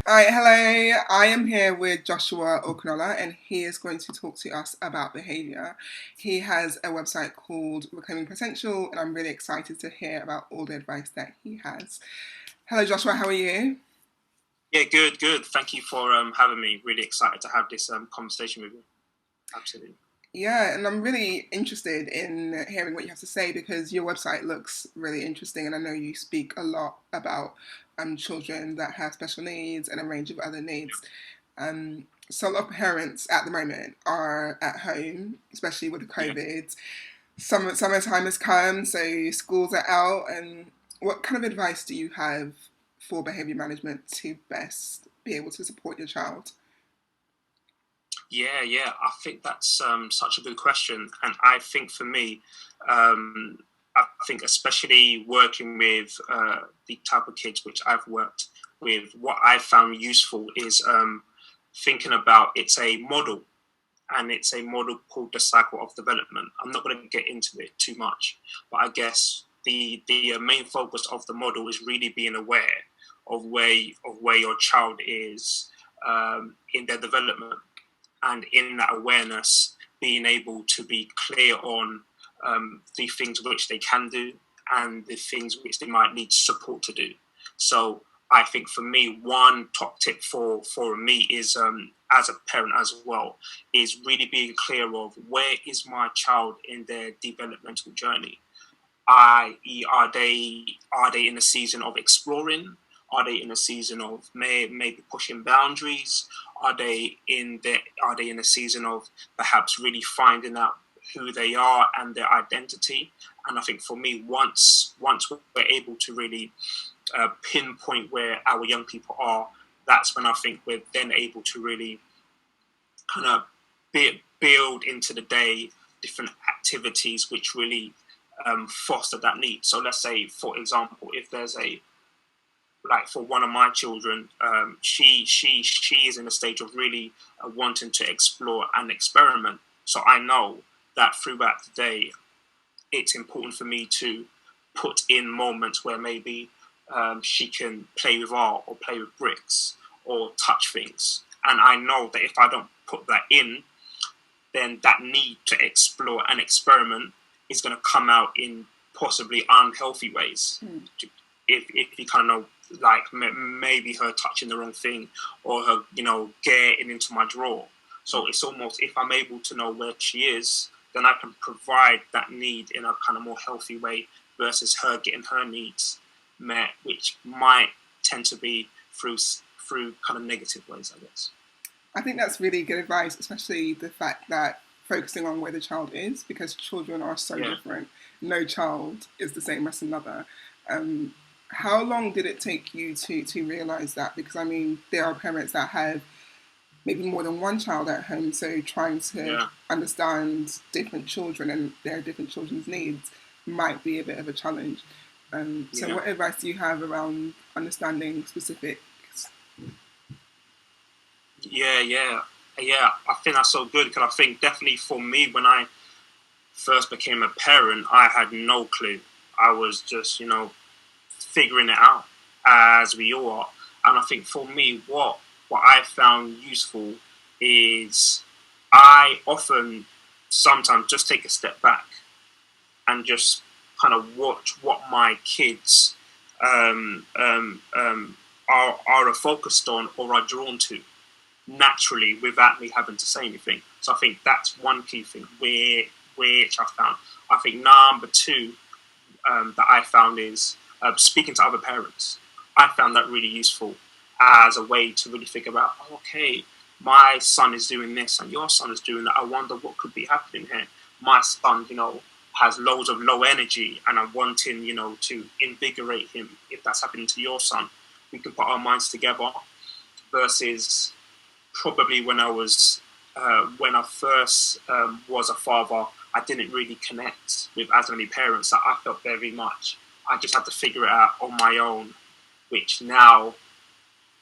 Hi, hello. I am here with Joshua Okunlola, and he is going to talk to us about behaviour. He has a website called Reclaiming Potential, and I'm really excited to hear about all the advice that he has. Hello, Joshua. How are you? Yeah, good, good. Thank you for having me. Really excited to have this conversation with you. Absolutely. Yeah, and I'm really interested in hearing what you have to say because your website looks really interesting, and I know you speak a lot about children that have special needs and a range of other needs. So a lot of parents at the moment are at home, especially with Yeah. COVID. Summertime has come, so schools are out. And what kind of advice do you have for behaviour management to best be able to support your child? Yeah. I think that's such a good question, and I think for me, I think especially working with the type of kids which I've worked with, what I found useful is thinking about it's a model, and it's a model called the cycle of development. I'm not going to get into it too much, but I guess the main focus of the model is really being aware of where your child is in their development, and in that awareness, being able to be clear on the things which they can do and the things which they might need support to do. So I think for me, one top tip for me is as a parent as well, is really being clear of where is my child in their developmental journey. I.e., are they in a season of exploring? Are they in a season of maybe pushing boundaries? Are they in a season of perhaps really finding out who they are and their identity? And I think for me, once we're able to really pinpoint where our young people are, that's when I think we're then able to really kind of build into the day different activities which really foster that need. So let's say, for example, if there's a like for one of my children, she is in a stage of really wanting to explore and experiment. So I know that throughout the day, it's important for me to put in moments where maybe she can play with art or play with bricks or touch things. And I know that if I don't put that in, then that need to explore and experiment is going to come out in possibly unhealthy ways. Mm. If you kind of know, like maybe her touching the wrong thing or her, getting into my drawer. So it's almost, if I'm able to know where she is, then I can provide that need in a kind of more healthy way versus her getting her needs met, which might tend to be through kind of negative ways, I guess. I think that's really good advice, especially the fact that focusing on where the child is, because children are so Yeah. different. No child is the same as another. Um, how long did it take you to realize that? Because I mean, there are parents that have maybe more than one child at home, so trying to Yeah. understand different children and their different children's needs might be a bit of a challenge. So, Yeah. what advice do you have around understanding specifics? Yeah. I think that's so good because I think definitely for me, when I first became a parent, I had no clue. I was just, figuring it out as we all are. And I think for me, what I found useful is I often sometimes just take a step back and just kind of watch what my kids um, um, um, are focused on or are drawn to naturally without me having to say anything. So I think that's one key thing which I found. I think number two that I found is speaking to other parents. I found that really useful as a way to really think about, oh, okay, my son is doing this and your son is doing that. I wonder what could be happening here. My son, has loads of low energy and I'm wanting, to invigorate him. If that's happening to your son, we can put our minds together versus probably when I first was a father, I didn't really connect with as many parents that I felt very much. I just had to figure it out on my own, which now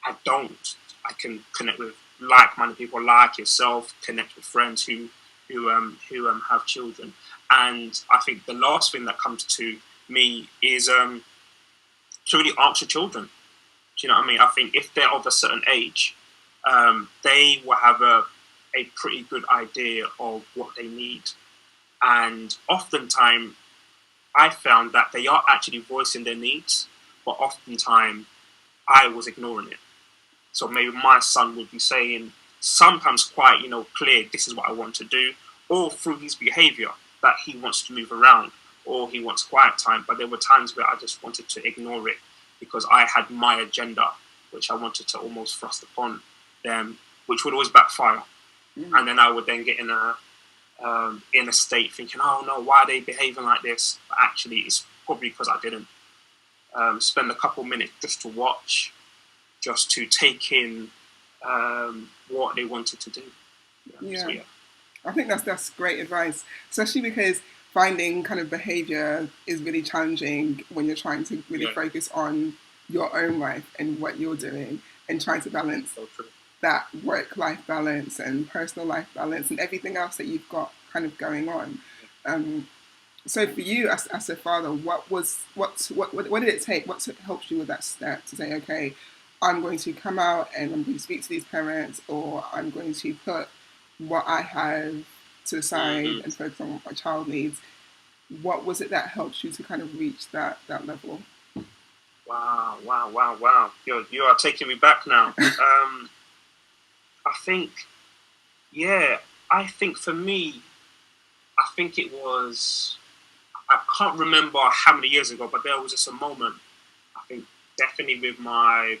I don't. I can connect with like-minded people like yourself, connect with friends who have children, and I think the last thing that comes to me is to really ask your children. Do you know what I mean? I think if they're of a certain age, they will have a pretty good idea of what they need. And oftentimes, I found that they are actually voicing their needs, but oftentimes I was ignoring it. So maybe my son would be saying, sometimes quite, clear, this is what I want to do, or through his behaviour that he wants to move around, or he wants quiet time. But there were times where I just wanted to ignore it because I had my agenda, which I wanted to almost thrust upon them, which would always backfire. And then I would then get in a state thinking, oh no, why are they behaving like this? But actually, it's probably because I didn't spend a couple minutes just to watch, just to take in what they wanted to do. Yeah. So, yeah. I think that's great advice, especially because finding kind of behavior is really challenging when you're trying to really focus on your own life and what you're doing and trying to balance that work-life balance and personal life balance and everything else that you've got kind of going on. So for you as a father, what did it take? What helped you with that step to say, okay, I'm going to come out and I'm going to speak to these parents, or I'm going to put what I have to the side and focus on what my child needs. What was it that helped you to kind of reach that level? Wow. You are taking me back now. I think for me, I think it was, I can't remember how many years ago, but there was just a moment, I think definitely with my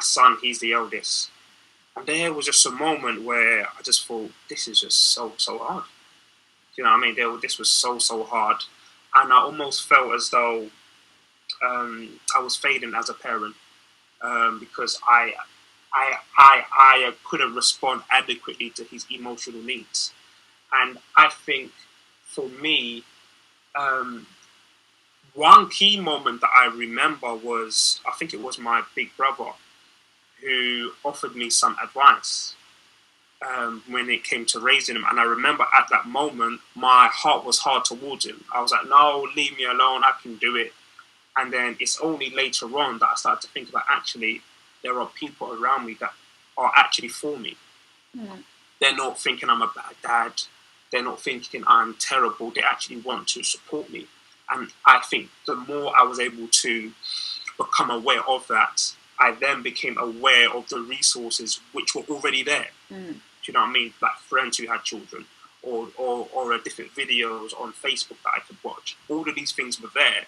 son, he's the eldest. And there was just a moment where I just thought, this is just so hard. You know what I mean? This was so hard. And I almost felt as though I was failing as a parent because I couldn't respond adequately to his emotional needs. And I think for me, one key moment that I remember was, I think it was my big brother who offered me some advice when it came to raising him. And I remember at that moment, my heart was hard towards him. I was like, no, leave me alone, I can do it. And then it's only later on that I started to think about, actually, there are people around me that are actually for me. Mm. They're not thinking I'm a bad dad. They're not thinking I'm terrible. They actually want to support me. And I think the more I was able to become aware of that, I then became aware of the resources which were already there. Mm. Do you know what I mean? Like friends who had children, or different videos on Facebook that I could watch. All of these things were there,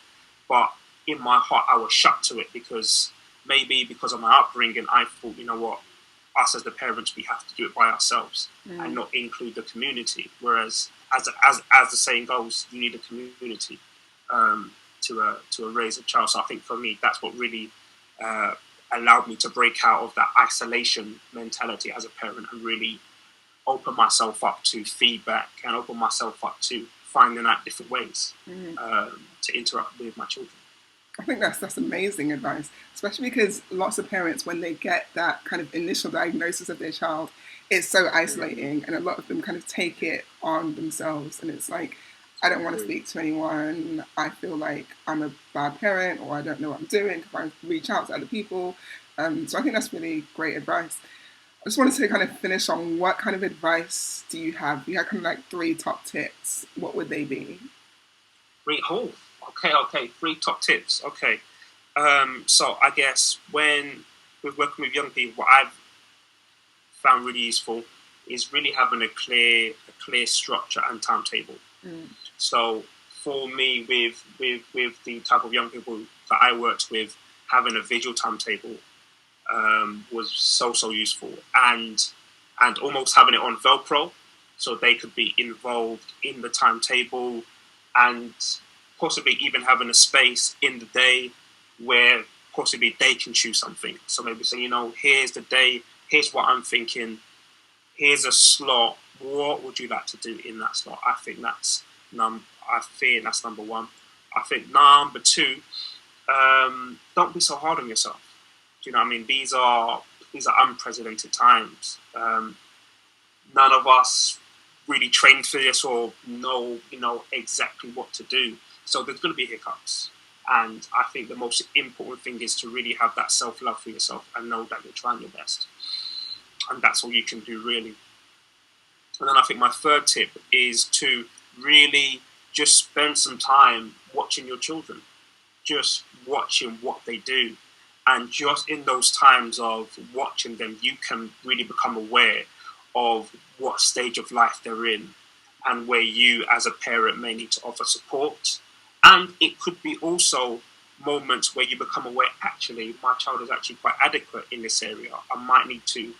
but in my heart, I was shut to it because of my upbringing, I thought, you know what, us as the parents, we have to do it by ourselves and not include the community. Whereas, as the saying goes, you need a community to raise a child. So I think for me, that's what really allowed me to break out of that isolation mentality as a parent and really open myself up to feedback and open myself up to finding out different ways to interact with my children. I think that's amazing advice, especially because lots of parents, when they get that kind of initial diagnosis of their child, it's so isolating, and a lot of them kind of take it on themselves, and it's like, I don't want to speak to anyone. I feel like I'm a bad parent, or I don't know what I'm doing if I reach out to other people. So I think that's really great advice. I just wanted to kind of finish on, what kind of advice do you have? You had kind of like 3 top tips. What would they be? Okay. 3 top tips. Okay. So I guess when we're working with young people, what I've found really useful is really having a clear structure and timetable. So for me, with the type of young people that I worked with, having a visual timetable was so useful, and almost having it on Velcro so they could be involved in the timetable, and possibly even having a space in the day where possibly they can choose something. So maybe say, here's the day, here's what I'm thinking, here's a slot. What would you like to do in that slot? I think that's number one. I think number 2, don't be so hard on yourself. Do you know what I mean? These are unprecedented times. None of us really trained for this or know exactly what to do. So there's going to be hiccups, And I think the most important thing is to really have that self-love for yourself and know that you're trying your best. And that's all you can do, really. And then I think my third tip is to really just spend some time watching your children, just watching what they do. And just in those times of watching them, you can really become aware of what stage of life they're in and where you as a parent may need to offer support. And it could be also moments where you become aware, actually, my child is actually quite adequate in this area. I might need to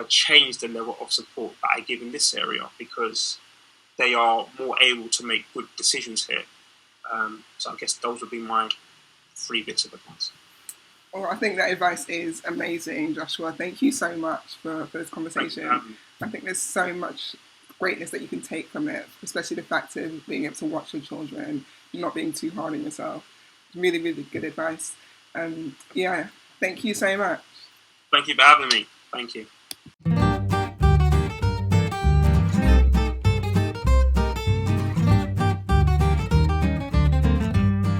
change the level of support that I give in this area because they are more able to make good decisions here. So I guess those would be my 3 bits of advice. Well, I think that advice is amazing, Joshua. Thank you so much for this conversation. I think there's so much greatness that you can take from it, especially the fact of being able to watch your children, not being too hard on yourself. Really, really good advice. Yeah, thank you so much. Thank you for having me. Thank you.